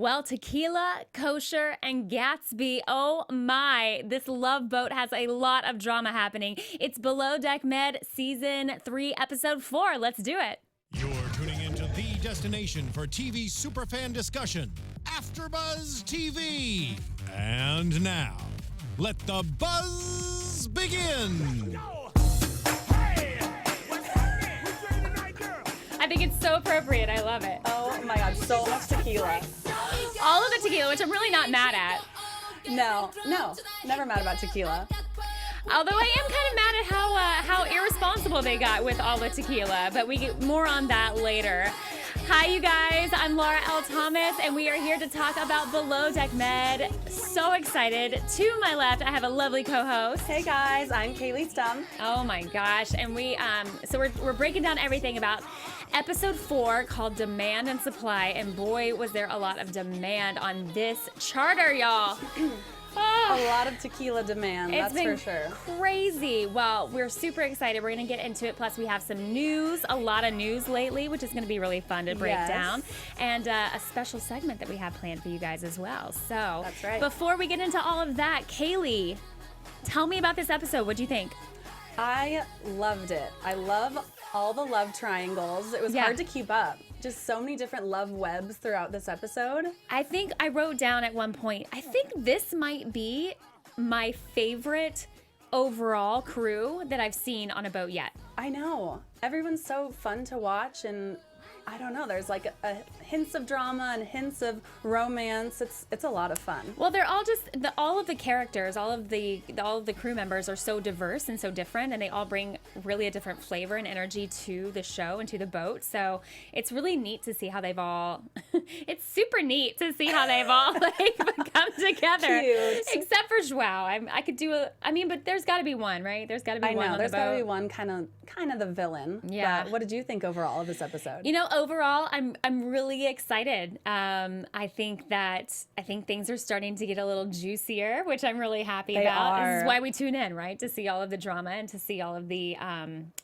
Well, tequila, kosher, and Gatsby. Oh my, this love boat has a lot of drama happening. It's Below Deck Med Season 3, Episode 4. Let's do it. You're tuning into the destination for TV superfan discussion, AFTERBUZZ TV. And now, let the buzz begin. I think it's so appropriate. I love it. Oh my God, so much tequila. All of the tequila, which I'm really not mad at. No, never mad about tequila. Although I am kind of mad at how irresponsible they got with all the tequila, but we get more on that later. Hi, you guys. I'm Laura L. Thomas, and we are here to talk about Below Deck Med. So excited. To my left, I have a lovely co-host. Hey guys, I'm Kayley Stumpe. Oh my gosh! And we're breaking down everything about Episode 4 called Demand and Supply, and boy, was there a lot of demand on this charter, y'all. A lot of tequila demand, that's for sure. Crazy. Well, we're super excited. We're going to get into it. Plus, we have some news, a lot of news lately, which is going to be really fun to break down. And a special segment that we have planned for you guys as well. So, that's right. Before we get into all of that, Kayley, tell me about this episode. What do you think? I loved it. I love all the love triangles. It was hard to keep up. Just so many different love webs throughout this episode. I think I wrote down at one point, I think this might be my favorite overall crew that I've seen on a boat yet. I know. Everyone's so fun to watch, and I don't know, there's like a hints of drama and hints of romance. It's a lot of fun. Well, they're all just all of the characters, all of the crew members are so diverse and so different, and they all bring really a different flavor and energy to the show and to the boat. So it's really neat to see how they've all. It's super neat to see how they've all come together. Cute. Except for Joao. I could do but there's got to be one, right? There's got to be one. I know. There's got to be one kind of the villain. Yeah. But what did you think overall of this episode? You know, overall, I'm really excited. I think things are starting to get a little juicier, which I'm really happy about. This is why we tune in, right? To see all of the drama and to see all of the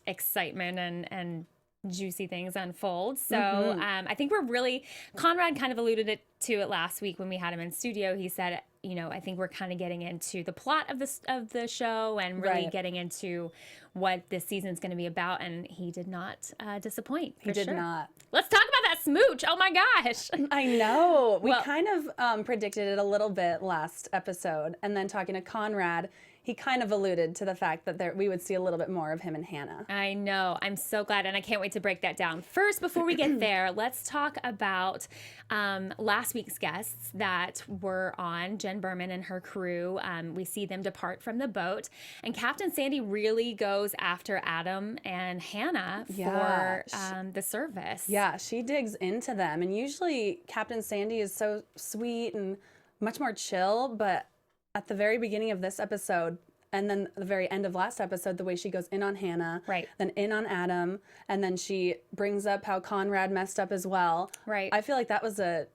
excitement and juicy things unfold. So I think we're really, Conrad kind of alluded to it last week when we had him in studio. He said, I think we're kind of getting into the plot of the show and really getting into what this season's going to be about, and he did not disappoint. He did not. Let's talk about that smooch. Oh my gosh. I know. We kind of predicted it a little bit last episode, and then talking to Conrad, he kind of alluded to the fact that we would see a little bit more of him and Hanna. I know. I'm so glad, and I can't wait to break that down. First, before we get there, let's talk about last week's guests that were on, Jen Burman and her crew. We see them depart from the boat, and Captain Sandy really goes after Adam and Hanna for the service. Yeah, she digs into them, and usually Captain Sandy is so sweet and much more chill, but at the very beginning of this episode, and then the very end of last episode, the way she goes in on Hanna, then in on Adam, and then she brings up how Conrad messed up as well. Right. I feel like that was a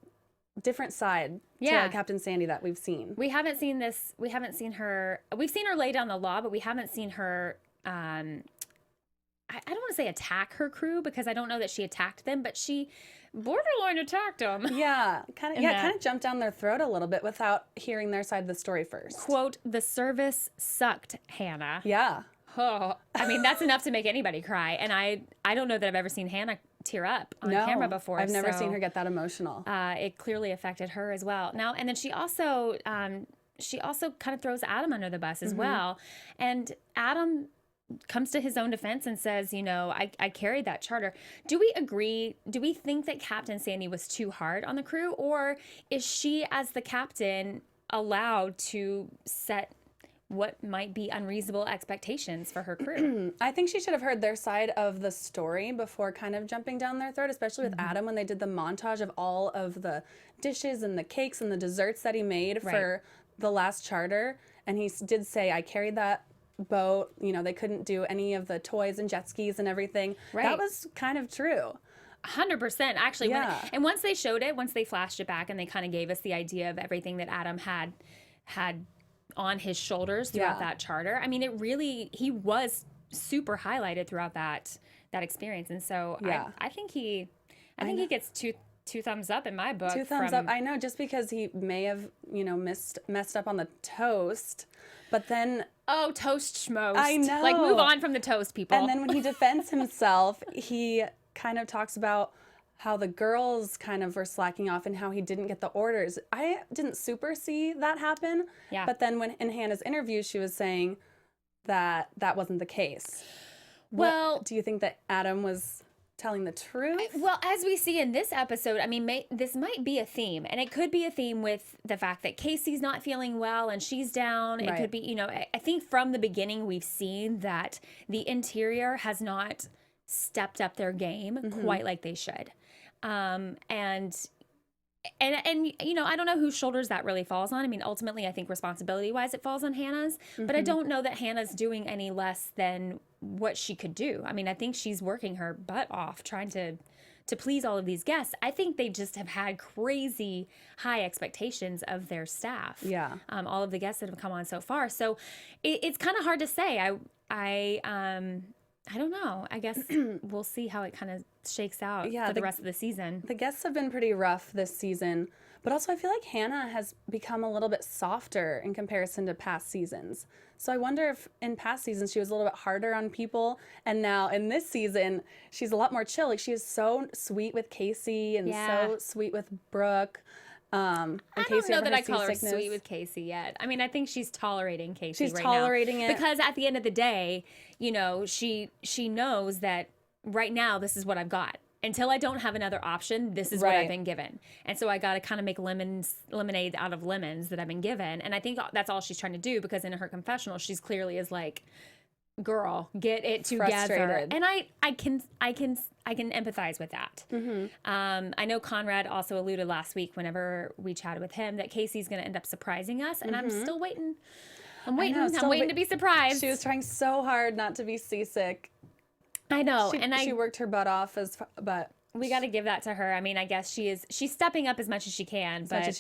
different side to Captain Sandy that we've seen. We haven't seen this. We haven't seen her. We've seen her lay down the law, but we haven't seen her. I don't want to say attack her crew, because I don't know that she attacked them, but she borderline attacked them. Yeah, kind of jumped down their throat a little bit without hearing their side of the story first. Quote, the service sucked, Hanna. Yeah. Oh, I mean, that's enough to make anybody cry. And I don't know that I've ever seen Hanna tear up on camera before. I've never seen her get that emotional. It clearly affected her as well. Now, and then she also kind of throws Adam under the bus as well. And Adam comes to his own defense and says, I carried that charter. Do we agree? Do we think that Captain Sandy was too hard on the crew, or is she, as the captain, allowed to set what might be unreasonable expectations for her crew? I think she should have heard their side of the story before kind of jumping down their throat, especially with Adam when they did the montage of all of the dishes and the cakes and the desserts that he made for the last charter. And he did say, I carried that boat, they couldn't do any of the toys and jet skis and everything. That was kind of true. 100%, actually. And once they showed it, once they flashed it back and they kind of gave us the idea of everything that Adam had on his shoulders throughout that charter, I mean, he was super highlighted throughout that experience. And so I think he gets 2 thumbs up in my book. 2 thumbs up. I know, just because he may have, messed up on the toast, but then... Oh, toast schmost. I know. Like, move on from the toast, people. And then when he defends himself, he kind of talks about how the girls kind of were slacking off and how he didn't get the orders. I didn't super see that happen. Yeah. But then when in Hannah's interview, she was saying that that wasn't the case. Well, do you think that Adam was telling the truth? Well, as we see in this episode, I mean, this might be a theme, and it could be a theme with the fact that Casey's not feeling well and she's down. It could be, I think from the beginning we've seen that the interior has not stepped up their game quite like they should. And I don't know whose shoulders that really falls on. I mean, ultimately, I think responsibility-wise, it falls on Hannah's. But I don't know that Hannah's doing any less than what she could do. I mean, I think she's working her butt off trying to please all of these guests. I think they just have had crazy high expectations of their staff. Yeah. All of the guests that have come on so far. So it's kind of hard to say. I don't know. I guess we'll see how it kind of shakes out for the rest of the season. The guests have been pretty rough this season, but also I feel like Hannah has become a little bit softer in comparison to past seasons. So I wonder if in past seasons she was a little bit harder on people, and now in this season she's a lot more chill. Like, she is so sweet with Casey and so sweet with Brooke. I don't know that I call her sweet with Casey yet. I mean, I think she's tolerating Casey right now. She's tolerating it. Because at the end of the day, she knows that right now this is what I've got. Until I don't have another option, this is what I've been given. And so I got to kind of make lemonade out of lemons that I've been given. And I think that's all she's trying to do, because in her confessional, she's clearly is like, girl, get it together. Frustrated. And I can empathize with that. I know Conrad also alluded last week whenever we chatted with him that Casey's going to end up surprising us, and I'm still waiting. I'm waiting to be surprised. She was trying so hard not to be seasick. I know, she worked her butt off, but we got to give that to her. I mean, I guess she's stepping up as much as she can, but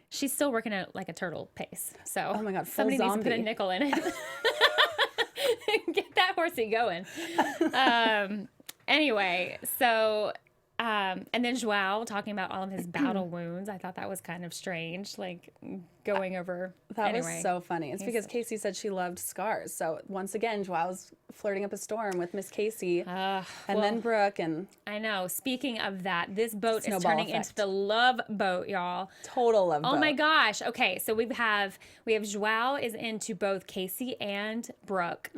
she's still working at like a turtle pace. So oh my God, somebody needs to put a nickel in it. Get that horsey going. Anyway, so and then Joao talking about all of his battle wounds. I thought that was kind of strange, like going over. That was so funny. It's because Casey said she loved scars. So once again, Joao's flirting up a storm with Miss Casey, and then Brooke. And I know. Speaking of that, this boat is turning into the love boat, y'all. Total love boat. Oh my gosh. Okay, so we have Joao is into both Casey and Brooke.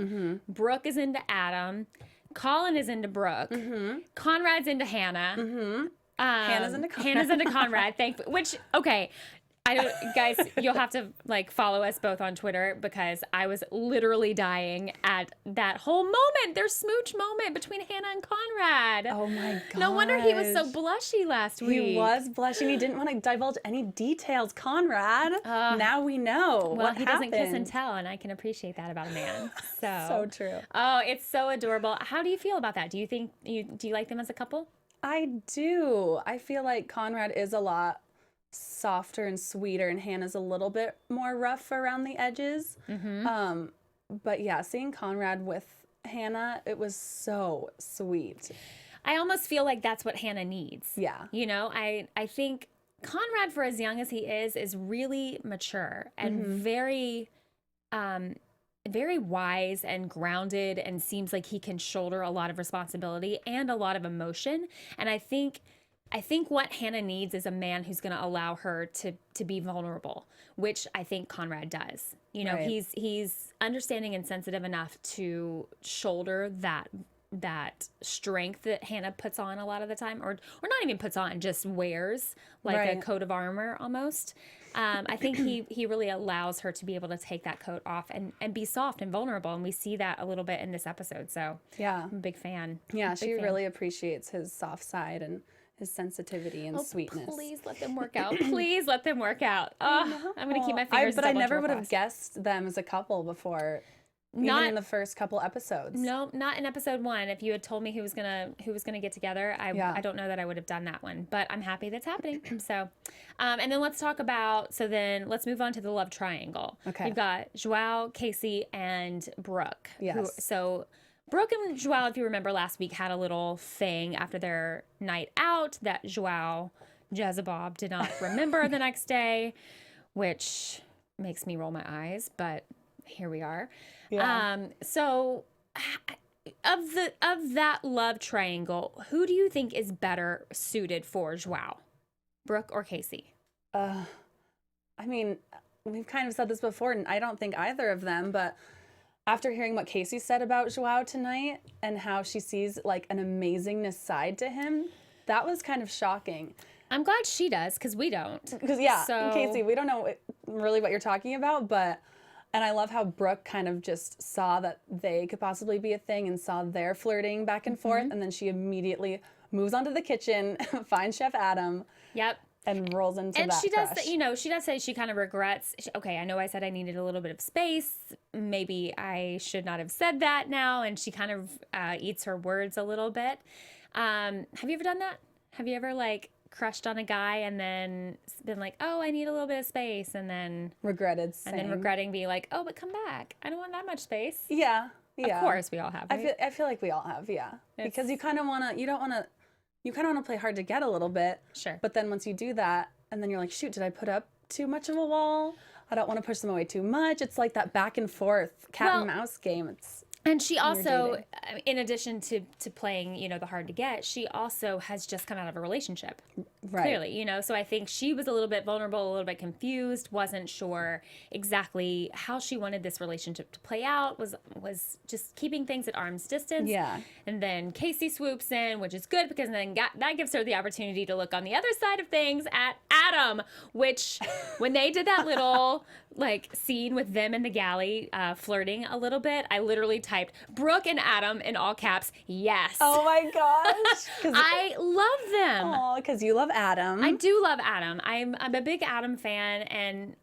Brooke is into Adam. Colin is into Brooke. Conrad's into Hannah. Hannah's into Conrad. Hannah's into Conrad. Which, okay, guys, you'll have to like follow us both on Twitter, because I was literally dying at that whole moment, their smooch moment between Hannah and Conrad. Oh my god! No wonder he was so blushy last week. He was blushing. He didn't want to divulge any details. Conrad. Now we know what he happened. doesn't kiss and tell, and I can appreciate that about a man. So true. Oh, it's so adorable. How do you feel about that? Do you think do you like them as a couple? I do. I feel like Conrad is a lot softer and sweeter, and Hannah's a little bit more rough around the edges. But yeah, seeing Conrad with Hannah, it was so sweet. I almost feel like that's what Hannah needs. Yeah. I think Conrad, for as young as he is really mature and very very wise and grounded, and seems like he can shoulder a lot of responsibility and a lot of emotion. And I think what Hannah needs is a man who's going to allow her to be vulnerable, which I think Conrad does. He's understanding and sensitive enough to shoulder that strength that Hannah puts on a lot of the time, or not even puts on, just wears like a coat of armor almost. I think he really allows her to be able to take that coat off and be soft and vulnerable, and we see that a little bit in this episode. So yeah, I'm a big fan. Yeah, she really appreciates his soft side and his sensitivity and sweetness. Please let them work out. Please let them work out. Oh, I'm going to keep my fingers. But I never would have guessed them as a couple before. Even in the first couple episodes. No, not in episode 1. If you had told me who was gonna get together, I don't know that I would have done that one. But I'm happy that's happening. So, and then let's talk about. So then let's move on to the love triangle. Okay. You've got Joao, Casey, and Brooke. Yes. So Brooke and Joao, if you remember last week, had a little thing after their night out that Joao Jezebel did not remember the next day, which makes me roll my eyes, but here we are. Yeah. So of that love triangle, who do you think is better suited for Joao? Brooke or Casey? I mean, we've kind of said this before, and I don't think either of them, but after hearing what Casey said about Joao tonight and how she sees like an amazingness side to him, that was kind of shocking. I'm glad she does, because we don't. Because, Casey, we don't know really what you're talking about, and I love how Brooke kind of just saw that they could possibly be a thing and saw their flirting back and forth, and then she immediately moves onto the kitchen, finds Chef Adam. Yep. And rolls into and that she does crush. she does say she kind of regrets, okay, I know I said I needed a little bit of space, maybe I should not have said that now, and she kind of eats her words a little bit. Have you ever done that? Have you ever like crushed on a guy and then been like, oh, I need a little bit of space, and then regretting being like, oh, but come back, I don't want that much space? Yeah. Of course we all have, right? I feel like we all have, yeah. Because you kind of want to play hard to get a little bit. Sure. But then once you do that, and then you're like, shoot, did I put up too much of a wall? I don't want to push them away too much. It's like that back and forth cat and mouse game. And she also, in addition to playing, the hard to get, she also has just come out of a relationship. Right. Clearly, so I think she was a little bit vulnerable, a little bit confused, wasn't sure exactly how she wanted this relationship to play out, was just keeping things at arm's distance. Yeah. And then Casey swoops in, which is good, because then that gives her the opportunity to look on the other side of things at Adam, which when they did that little scene with them in the galley flirting a little bit, I literally typed Brooke and Adam in all caps, yes. Oh my gosh. I love them. Oh, because you love Adam. I do love Adam. I'm a big Adam fan, and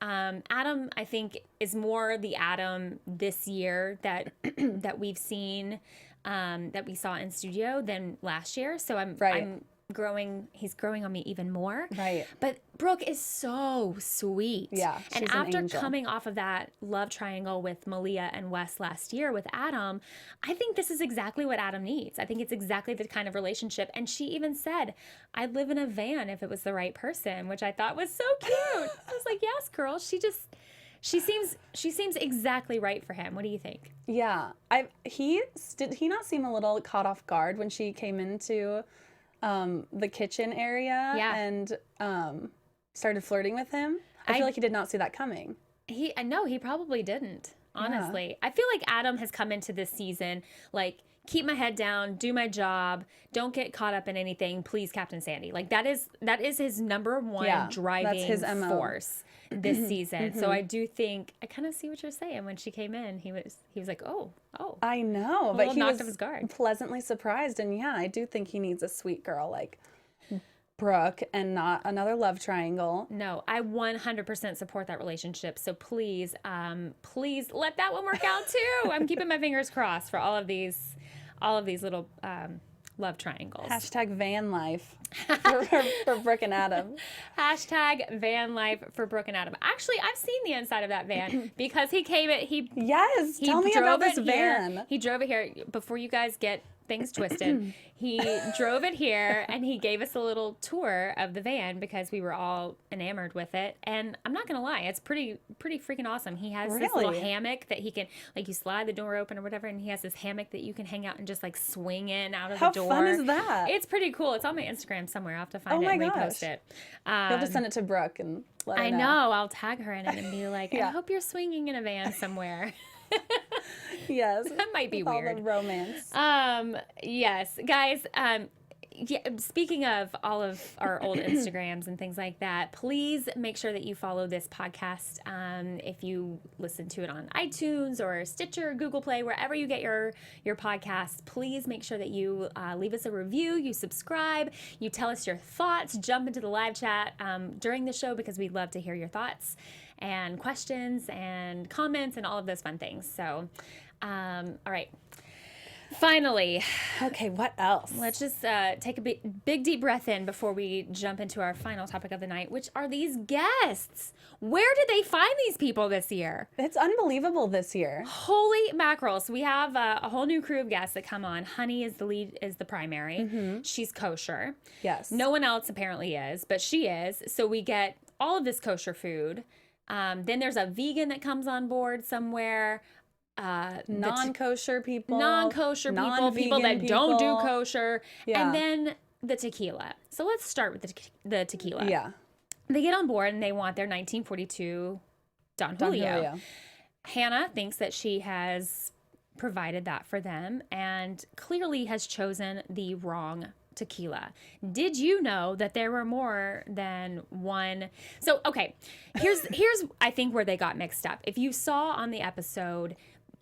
Adam, I think, is more the Adam this year that we've seen, that we saw in studio than last year. So I'm he's growing on me even more. Right. But Brooke is so sweet. Yeah. And after coming off of that love triangle with Malia and Wes last year with Adam, I think this is exactly what Adam needs. I think it's exactly the kind of relationship. And she even said, I'd live in a van if it was the right person, which I thought was so cute. I was like, yes, girl. She seems exactly right for him. What do you think? Yeah. Did he not seem a little caught off guard when she came into the kitchen area and started flirting with him? I feel like he did not see that coming. He probably didn't, honestly. Yeah. I feel like Adam has come into this season like, keep my head down, do my job, don't get caught up in anything, please, Captain Sandy. Like that is his number one driving force this season. So I do think I kind of see what you're saying. When she came in, he was like, oh. I know, but he was off his guard. Pleasantly surprised, and I do think he needs a sweet girl like Brooke and not another love triangle. No, I 100% support that relationship. So please let that one work out too. I'm keeping my fingers crossed for all of these little love triangles. Hashtag van life for Brooke and Adam. Hashtag van life for Brooke and Adam. Actually, I've seen the inside of that van because he came it. Yes, tell me about this van. He drove it here before you guys get things twisted. He drove it here and he gave us a little tour of the van because we were all enamored with it. And I'm not gonna lie, it's pretty freaking awesome. He has this little hammock that he can, like, you slide the door open or whatever, and he has this hammock that you can hang out and just like swing in out of the door. How fun is that? It's pretty cool. It's on my Instagram somewhere. I'll have to find it and repost it. You'll have to send it to Brooke and let her know. I know. I'll tag her in it and be like, I hope you're swinging in a van somewhere. Yes. That might be weird. All the romance. Yes, guys. Speaking of all of our old Instagrams and things like that, please make sure that you follow this podcast. If you listen to it on iTunes or Stitcher, Google Play, wherever you get your podcasts, please make sure that you leave us a review, you subscribe, you tell us your thoughts, jump into the live chat during the show because we'd love to hear your thoughts and questions and comments and all of those fun things. So, all right. Finally, Okay, what else? let's just take a big deep breath in before we jump into our final topic of the night, which are these guests. Where did they find these people this year? It's unbelievable this year. Holy mackerel. So we have a whole new crew of guests that come on. Honey is the lead, is the primary. She's kosher. Yes. No one else apparently is, but she is. So we get all of this kosher food. Then there's a vegan that comes on board somewhere. Non-kosher people. People that don't do kosher. Yeah. And then the tequila. So let's start with the tequila. Yeah. They get on board and they want their 1942 Don Julio. Hannah thinks that she has provided that for them and clearly has chosen the wrong tequila. Did you know that there were more than one? So, okay, here's I think where they got mixed up. If you saw on the episode,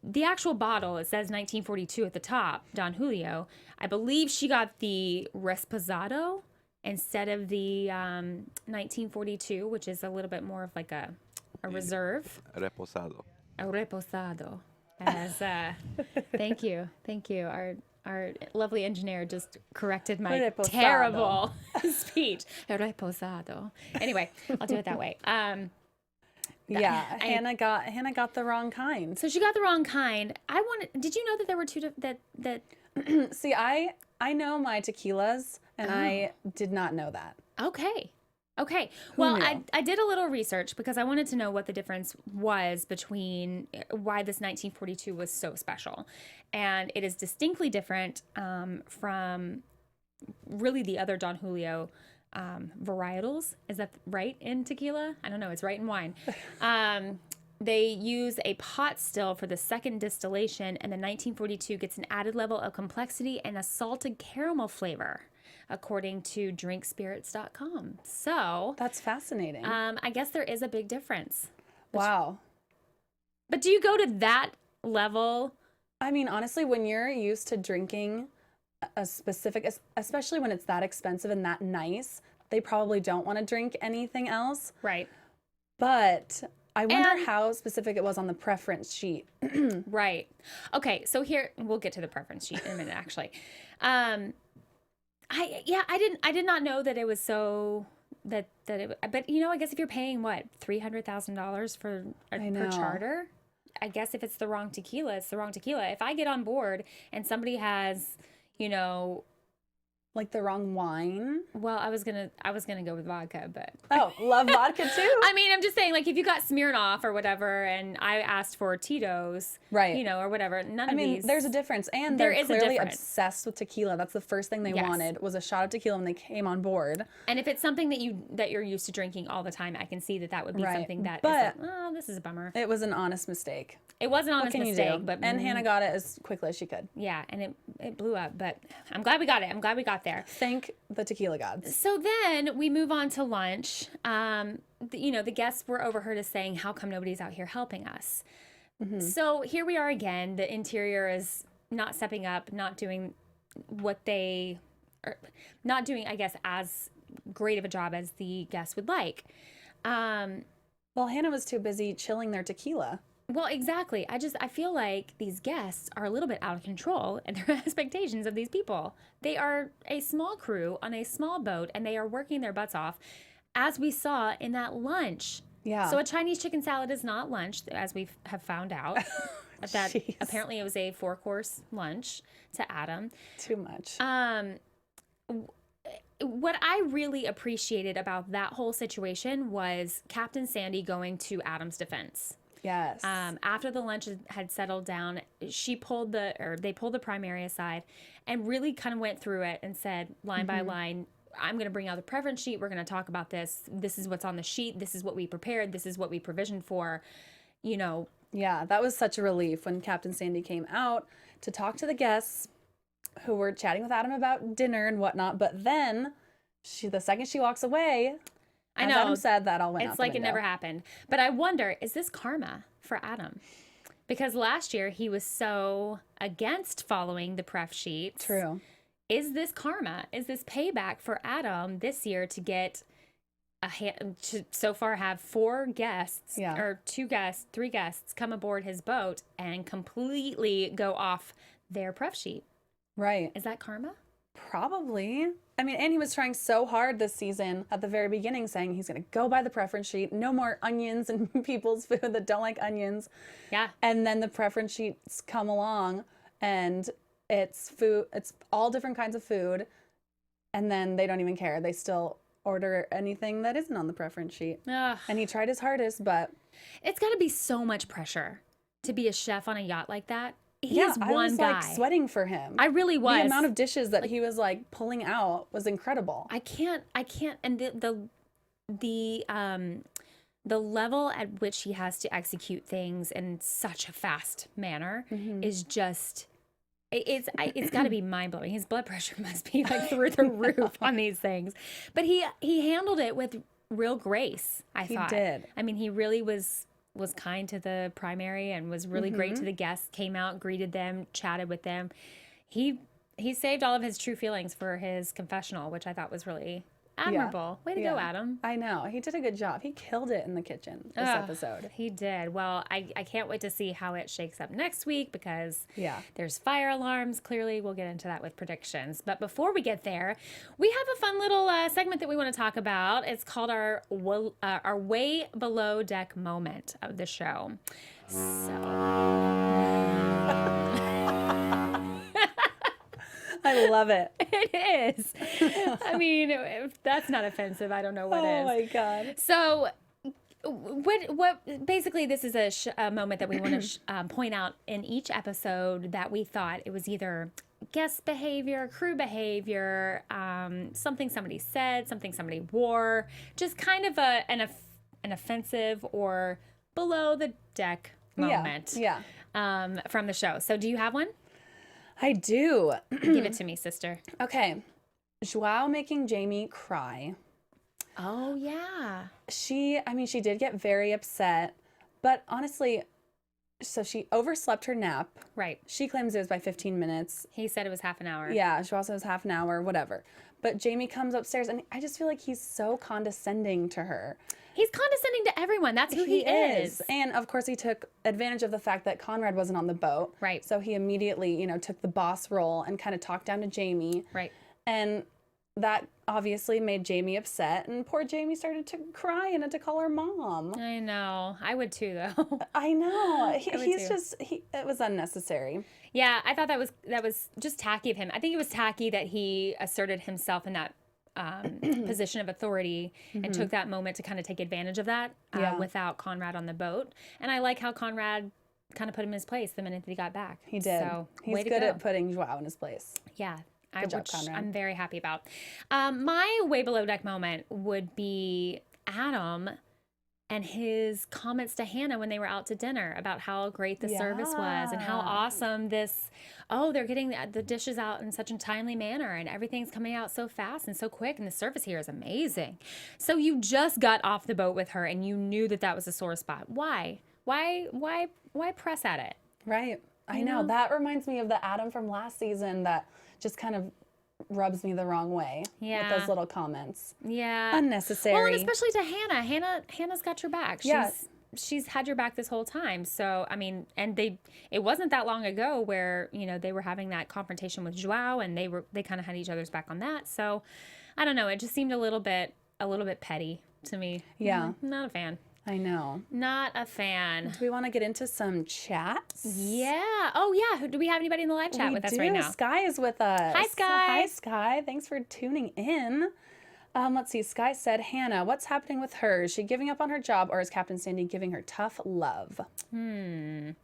the actual bottle, it says 1942 at the top, Don Julio. I believe she got the Reposado instead of the 1942, which is a little bit more of like a reserve. Reposado. A reposado. As thank you. Our lovely engineer just corrected my Reposado. terrible speech. A reposado. Anyway, I'll do it that way. Yeah, Hannah got the wrong kind. So she got the wrong kind. Did you know that there were two that See, I know my tequilas, and I did not know that. Okay. Well, knew? I did a little research because I wanted to know what the difference was between why this 1942 was so special. And it is distinctly different from really the other Don Julio varietals. Is that right in tequila? I don't know. It's right in wine. They use a pot still for the second distillation, and the 1942 gets an added level of complexity and a salted caramel flavor, according to drinkspirits.com. So That's fascinating. I guess there is a big difference. Wow. But do you go to that level? I mean, honestly, when you're used to drinking a specific, especially when it's that expensive and that nice, they probably don't want to drink anything else. Right. But I wonder And- how specific it was on the preference sheet. Right. Okay, so here we'll get to the preference sheet in a minute actually. I did not know that it was so but I guess if you're paying what, $300,000 per charter, I guess if it's the wrong tequila, it's the wrong tequila. If I get on board and somebody has, Like the wrong wine. well, I was gonna go with vodka, but Oh, love vodka too. I mean, I'm just saying, like, if you got Smirnoff or whatever, and I asked for Tito's, Right. or whatever, none of these. There's a difference, and There they're is a clearly difference. obsessed with tequila. That's the first thing they Yes. wanted was a shot of tequila when they came on board. And if it's something that you're used to drinking all the time, I can see that would be Right. something that But- is like, oh, this is a bummer. It was an honest mistake. It was an What honest can you mistake, do? but And Hannah got it as quickly as she could. yeah, and it blew up. But I'm glad we got it. I'm glad we got there. Thank the tequila gods. So then we move on to lunch. The guests were overheard as saying, "How come nobody's out here helping us?" So here we are again. The interior is not stepping up, not doing what they are, not doing, I guess, as great of a job as the guests would like. Well, Hannah was too busy chilling their tequila. Well, exactly. I feel like these guests are a little bit out of control in their expectations of these people. They are a small crew on a small boat, and they are working their butts off, as we saw in that lunch. Yeah. So a Chinese chicken salad is not lunch, as we have found out. That Jeez. apparently it was a 4-course lunch to Adam. Too much. What I really appreciated about that whole situation was Captain Sandy going to Adam's defense. Yes. After the lunch had settled down, they pulled the primary aside and really kind of went through it and said line by line, I'm going to bring out the preference sheet. We're going to talk about this. This is what's on the sheet. This is what we prepared. This is what we provisioned for, Yeah, that was such a relief when Captain Sandy came out to talk to the guests who were chatting with Adam about dinner and whatnot. But then, the second she walks away, I as know. Adam said, that all went out It's the like it window. never happened. But I wonder, is this karma for Adam? Because last year he was so against following the pref sheets. True. Is this karma? Is this payback for Adam this year to get to so far have 4 guests or 2 guests, 3 guests come aboard his boat and completely go off their pref sheet. Right. Is that karma? Probably. I mean, and he was trying so hard this season at the very beginning saying he's going to go by the preference sheet. No more onions in people's food that don't like onions. Yeah. And then the preference sheets come along and it's food. It's all different kinds of food. And then they don't even care. They still order anything that isn't on the preference sheet. Ugh. And he tried his hardest, but It's got to be so much pressure to be a chef on a yacht like that. He's yeah, I one was guy. like sweating for him. I really was. The amount of dishes that he was like pulling out was incredible. I can't, and the level at which he has to execute things in such a fast manner is just, it's got to be mind blowing. His blood pressure must be like through the roof on these things, but he handled it with real grace. I thought he did. I mean, he really was kind to the primary and was really great to the guests. Came out, greeted them, chatted with them. He saved all of his true feelings for his confessional, which I thought was really admirable. Way to go, Adam. I know. He did a good job. He killed it in the kitchen this episode. He did. Well, I can't wait to see how it shakes up next week because Yeah. there's fire alarms. Clearly, we'll get into that with predictions. But before we get there, we have a fun little segment that we want to talk about. It's called our way below deck moment of the show. I love it. It is. I mean, if that's not offensive, I don't know what is. Oh my God. So, what basically this is a moment that we want to point out in each episode that we thought it was either guest behavior, crew behavior, something somebody said, something somebody wore, just kind of an offensive or below the deck moment. Yeah. From the show. So, do you have one? I do. Give it to me, sister. Okay. Joao making Jamie cry. Oh, yeah. She did get very upset, but honestly, so she overslept her nap. Right. She claims it was by 15 minutes. He said it was half an hour. Yeah, Joao said it was half an hour, whatever. But Jamie comes upstairs, and I just feel like he's so condescending to her. He's condescending to everyone. That's who he is. And of course, he took advantage of the fact that Conrad wasn't on the boat. Right. So he immediately, took the boss role and kind of talked down to Jamie. Right. And that obviously made Jamie upset. And poor Jamie started to cry and had to call her mom. I know. I would too, though. I know. would too. It was unnecessary. Yeah, I thought that was just tacky of him. I think it was tacky that he asserted himself in that position of authority and took that moment to kind of take advantage of that without Conrad on the boat. And I like how Conrad kind of put him in his place the minute that he got back. He did. So, He's good at putting Joao in his place. Yeah. Good job, Conrad. I'm very happy about. My way below deck moment would be Adam and his comments to Hannah when they were out to dinner about how great the service was and how awesome they're getting the dishes out in such a timely manner and everything's coming out so fast and so quick and the service here is amazing. So you just got off the boat with her and you knew that was a sore spot. Why press at it? Right. I know. That reminds me of the Adam from last season that just kind of rubs me the wrong way with those little comments. Yeah. Unnecessary. Well, and especially to Hannah. Hannah's got your back. She's had your back this whole time. So, I mean, and it wasn't that long ago where, they were having that confrontation with Joao and they kind of had each other's back on that. So, I don't know. It just seemed a little bit petty to me. Yeah. Not a fan. I know. Not a fan. Do we want to get into some chats? Yeah. Oh, yeah. Do we have anybody in the live chat with us right now? Sky is with us. Hi, Sky. Hi, Sky. Thanks for tuning in. Let's see. Sky said, Hannah, what's happening with her? Is she giving up on her job or is Captain Sandy giving her tough love? I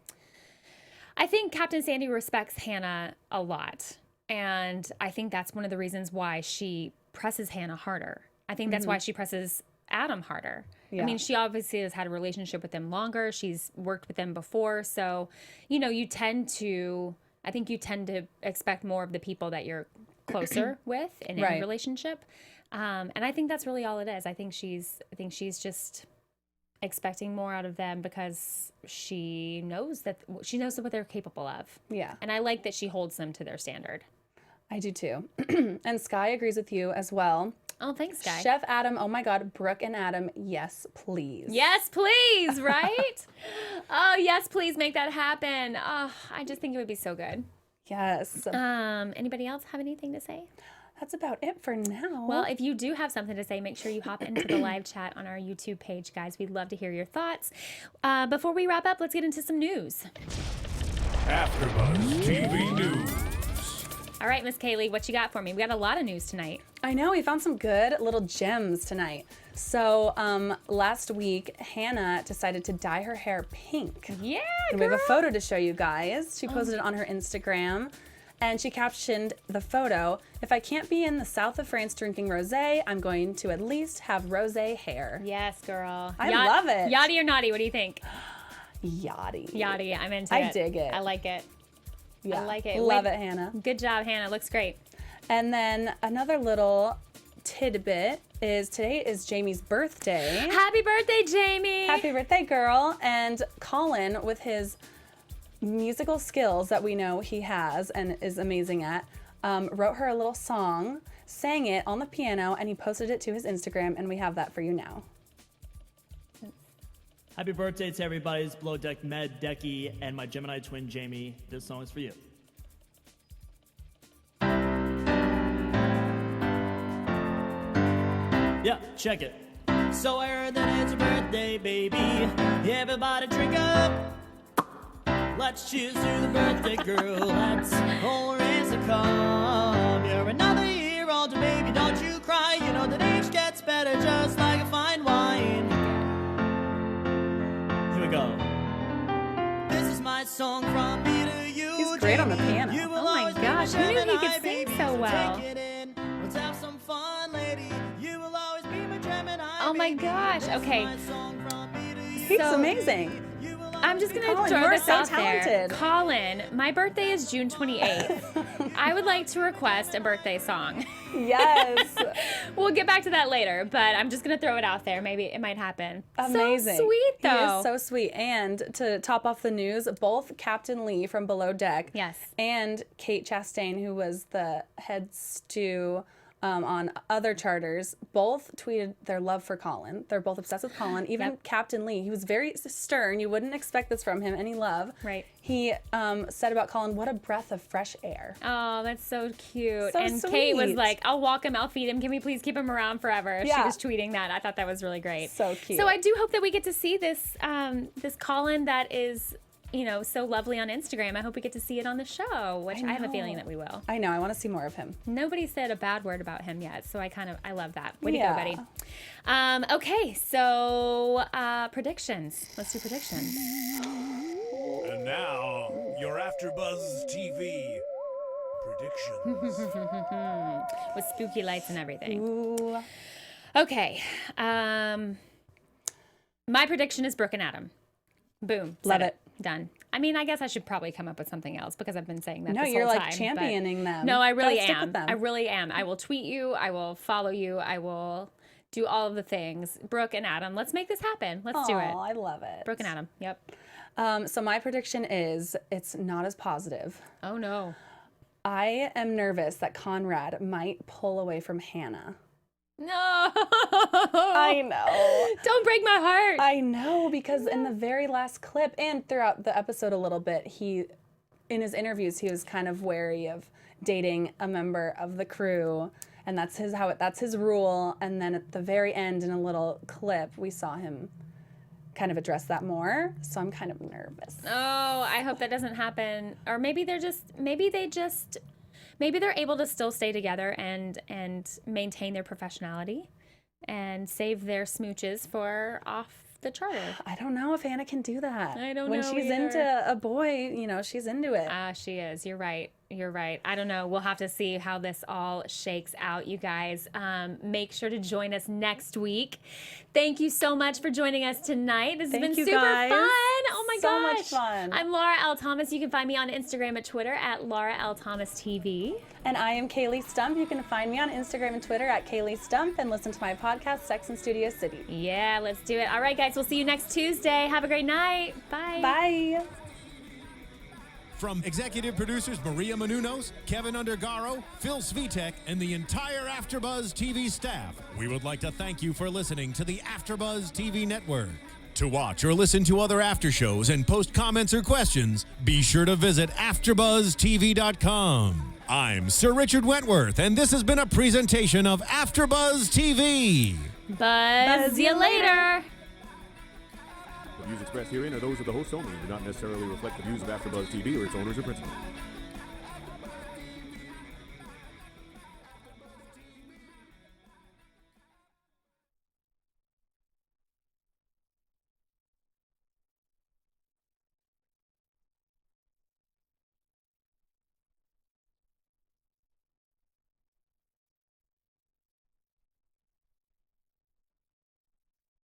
think Captain Sandy respects Hannah a lot. And I think that's one of the reasons why she presses Hannah harder. I think that's why she presses Adam harder. Yeah. I mean, she obviously has had a relationship with them longer. She's worked with them before. So, you tend to expect more of the people that you're closer with in any relationship. And I think that's really all it is. I think she's just expecting more out of them because she knows what they're capable of. Yeah. And I like that she holds them to their standard. I do too. And Sky agrees with you as well. Oh, thanks, Sky. Chef Adam, oh my God, Brooke and Adam, yes, please. Yes, please, right? Oh, yes, please make that happen. Oh, I just think it would be so good. Yes. Anybody else have anything to say? That's about it for now. Well, if you do have something to say, make sure you hop into the live chat on our YouTube page, guys. We'd love to hear your thoughts. Before we wrap up, let's get into some news. AfterBuzz TV News. All right, Miss Kayley, what you got for me? We got a lot of news tonight. I know, we found some good little gems tonight. So last week, Hannah decided to dye her hair pink. Yeah, and we have a photo to show you guys. She posted it on her Instagram. And she captioned the photo, "If I can't be in the south of France drinking rosé, I'm going to at least have rosé hair." Yes, girl. I love it. Yachty or naughty? What do you think? Yachty. Yachty. I'm into it. I dig it. I like it. Yeah. I like it. Love it, Hannah. Good job, Hannah. Looks great. And then another little tidbit is today is Jamie's birthday. Happy birthday, Jamie. Happy birthday, girl. And Colin, with his musical skills that we know he has and is amazing at, wrote her a little song, sang it on the piano, and he posted it to his Instagram, and we have that for you now. Happy birthday to everybody. It's Below Deck Med, Decky, and my Gemini twin, Jamie. This song is for you. Yeah, check it. So I heard that it's your birthday, baby. Everybody drink up. Let's cheers to the birthday girl. Let's all raise a cup. You're another year older, baby. Don't you cry. You know that age gets better just like a fine wine. Here we go. This is my song from me to you. He's great on the piano. You will Oh my always be gosh, my who knew he could Gemini, sing baby, so well? Take it in. Let's have some fun, lady. You will always be my Gemini. Oh my baby. gosh, This is okay. my song from me to you. He's So- amazing. You will I'm just going to Colin, throw you are this so out there. talented. Colin, my birthday is June 28th. I would like to request a birthday song. Yes. We'll get back to that later, but I'm just going to throw it out there. Maybe it might happen. Amazing. So sweet, though. He is so sweet. And to top off the news, both Captain Lee from Below Deck Yes. and Kate Chastain, who was the head stew on other charters, both tweeted their love for Colin. They're both obsessed with Colin. Even Yep. Captain Lee, he was very stern. You wouldn't expect this from him, any love. Right. He said about Colin, "What a breath of fresh air." Oh, that's so cute. So and Kate was sweet. like, "I'll walk him, I'll feed him. Can we please keep him around forever?" She Yeah. was tweeting that. I thought that was really great. So cute. So I do hope that we get to see this this Colin that is, you know, so lovely on Instagram. I hope we get to see it on the show, which I have a feeling know. that we will. I know. I want to see more of him. Nobody said a bad word about him yet, so I love that. Way to Yeah. go, buddy. Okay, so predictions. Let's do predictions. And now, your AfterBuzz TV predictions. With spooky lights and everything. Ooh. Okay. My prediction is Brooke and Adam. Boom. Love Said it. Done. I mean, I guess I should probably come up with something else because I've been saying that No, this you're whole like time, championing them. No, I really Gotta stick am. with them. I really am. I will tweet you. I will follow you. I will do all of the things. Brooke and Adam, let's make this happen. Let's do it. Aw, I love it. Brooke and Adam. Yep. So my prediction is it's not as positive. Oh, no. I am nervous that Conrad might pull away from Hannah. No. I know. Don't break my heart. I know, because in the very last clip and throughout the episode a little bit, in his interviews, he was kind of wary of dating a member of the crew, and that's his rule. And then at the very end, in a little clip, we saw him kind of address that more. So I'm kind of nervous. Oh, I hope that doesn't happen. Or maybe they're able to still stay together and maintain their professionality and save their smooches for off the charter. I don't know if Hannah can do that. I don't when know she's either. into a boy, she's into it. She is. You're right. I don't know. We'll have to see how this all shakes out, you guys. Make sure to join us next week. Thank you so much for joining us tonight. This has been super fun. Oh my gosh. So much fun. I'm Laura L. Thomas. You can find me on Instagram and Twitter at Laura L. Thomas TV. And I am Kayley Stumpe. You can find me on Instagram and Twitter at Kayley Stumpe and listen to my podcast, Sex and Studio City. Yeah, let's do it. All right, guys. We'll see you next Tuesday. Have a great night. Bye. Bye. From executive producers Maria Menounos, Kevin Undergaro, Phil Svitek, and the entire AfterBuzz TV staff, we would like to thank you for listening to the AfterBuzz TV network. To watch or listen to other after shows and post comments or questions, be sure to visit AfterBuzzTV.com. I'm Sir Richard Wentworth, and this has been a presentation of AfterBuzz TV. Buzz you later. The views expressed herein are those of the hosts only and do not necessarily reflect the views of AfterBuzz TV or its owners or principals.